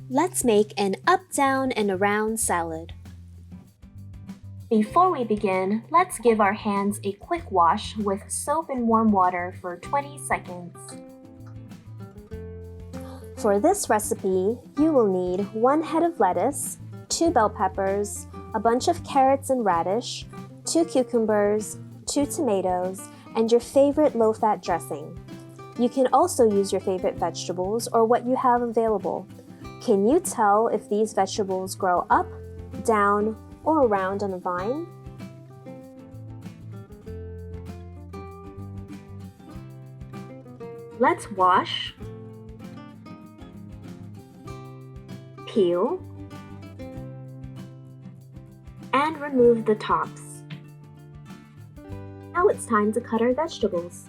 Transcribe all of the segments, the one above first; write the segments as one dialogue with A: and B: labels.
A: Let's make an up, down, and around salad. Before we begin, let's give our hands a quick wash with soap and warm water for 20 seconds. For this recipe, you will need 1 head of lettuce, 2 bell peppers, a bunch of carrots and radish, 2 cucumbers, 2 tomatoes, and your favorite low-fat dressing. You can also use your favorite vegetables or what you have available. Can you tell if these vegetables grow up, down, or around on a vine? Let's wash, peel, and remove the tops. Now it's time to cut our vegetables.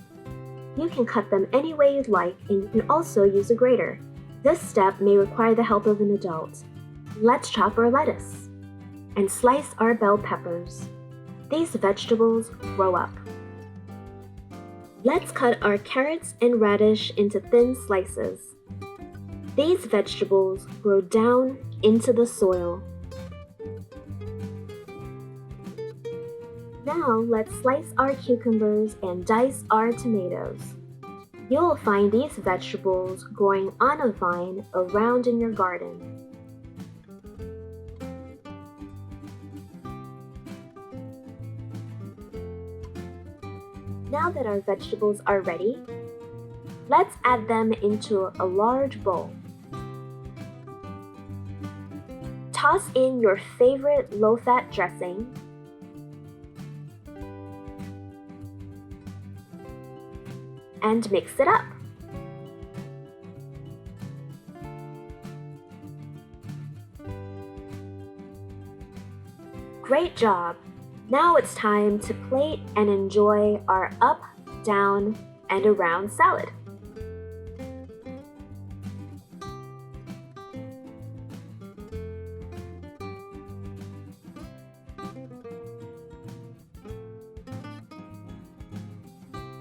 A: You can cut them any way you'd like, and you can also use a grater. This step may require the help of an adult. Let's chop our lettuce and slice our bell peppers. These vegetables grow up. Let's cut our carrots and radish into thin slices. These vegetables grow down into the soil. Now let's slice our cucumbers and dice our tomatoes. You'll find these vegetables growing on a vine around in your garden. Now that our vegetables are ready, let's add them into a large bowl. Toss in your favorite low-fat dressing and mix it up. Great job! Now it's time to plate and enjoy our up, down, and around salad.